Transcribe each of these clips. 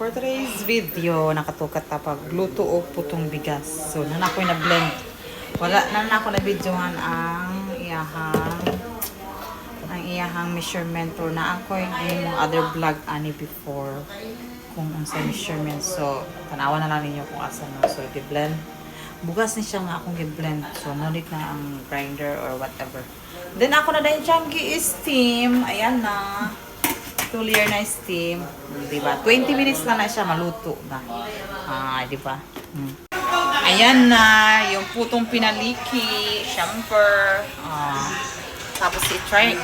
For today's video, nakatukat ta pagluto o putong bigas. So, nana ko na blend. Wala na ako na videohan ang iyahang measurement or na ako yung other vlog ani before kung sa measurement. So, tanawa na lang ninyo kung asa no. So, i-blend. Bugas ni siya nga akong i-blend. So, no need na ang grinder or whatever. Then, ako na dahil siyang gi-steam. Ayan na. 2 layer na steam. Diba? 20 minutes lang na siya maluto na. Diba? Ayan na. Yung putong pinaliki. Syamper. Tapos i-try.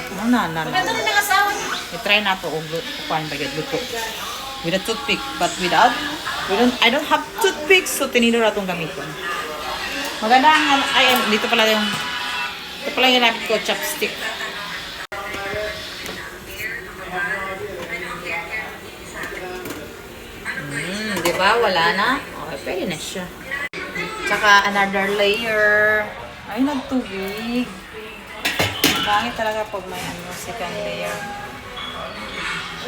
I-try na ito. Kuhaan ba yun? Luto. With a toothpick. But I don't have toothpicks. So, tinidor na itong gamitin. Maganda ang, dito pala yung lapit ko, chopstick. Diba? Wala na. Okay, pwede na siya. Tsaka, another layer. Ay, nagtubig. Pangit talaga pag may second layer.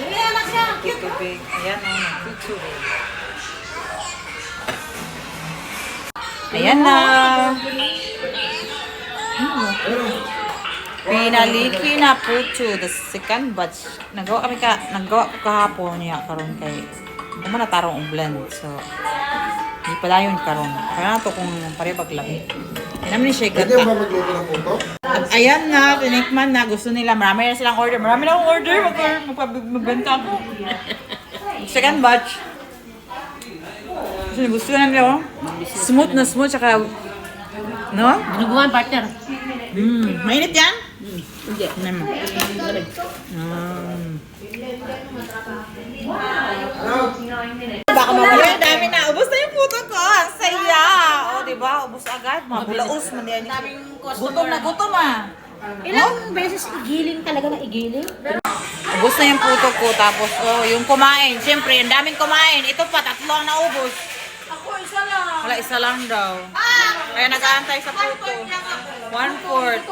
Nagtubig. Ayan o, nagtubig. Ayan na. Pinaliki na po to the second batch. Nagawa ko kahapon niya karon kay kung natarong ang blend. So, hindi pala yun karon. Kaya na ito kung paribag lang. Yan naman siya gata. Pwede ba magluto ng puto? At ayan na, tinikman na. Gusto nila. Marami na silang order. Marami na akong order. Magbenta ako. Second batch. Gusto na nila. Smooth na smooth. Tsaka, no? Dinuguan, partner. Mainit yan? Hindi. Naman. Baka mawala. Dami na. Ubus na yung puto ko. Ang saya. O, diba? Ubus agad. Mabulaos. Gutom na gutom Ilang beses igiling talaga na igiling? Ubus na yung puto ko. Tapos, yung kumain. Siyempre, ang daming kumain. Ito pa, 3 ang naubos. Ako, isa lang. Wala, isa lang daw. Kaya nag-aantay sa puto. 1/4.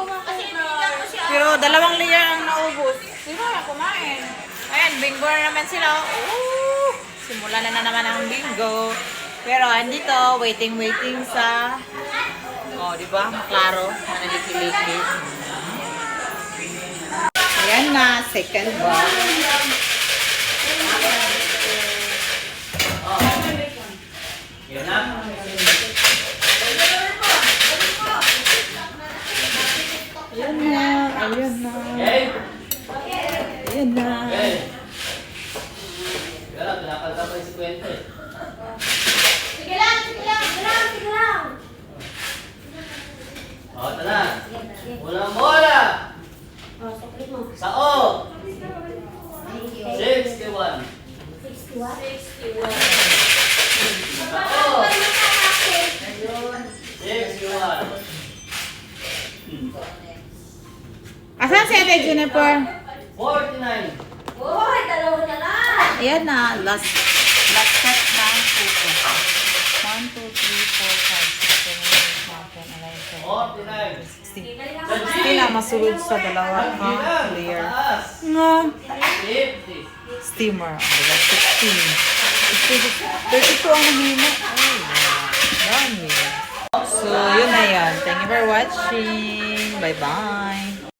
Pero 2 layer ang naubos. Sino na kumain? Ayan, bingo na naman sila. Simula na naman ang bingo. Pero andito, waiting sa... diba? Maklaro. Manaliki-liki. Ayan na, second box. Yan na. Ayan na, ayan na. Ayan na. Kaya pinapal ka pa yung 50. Sige lang. O, tala. Unang bola. Sao. 61. 61. Sao. 61. Asan si Ate Jennifer? 49. Uy, dalawa na lang. Ayan na, last set ng puto. 1, 2, 3, 4, 5, 6, 7, 8, 9, 10, 11, 12, 49. 16 na masulod sa dalawa layer. Taas. Nga. 50. Steamer. Diba? 16. 32 ang humina. Ay, wow. Dami. So, yun na yan. Thank you for watching. Bye-bye.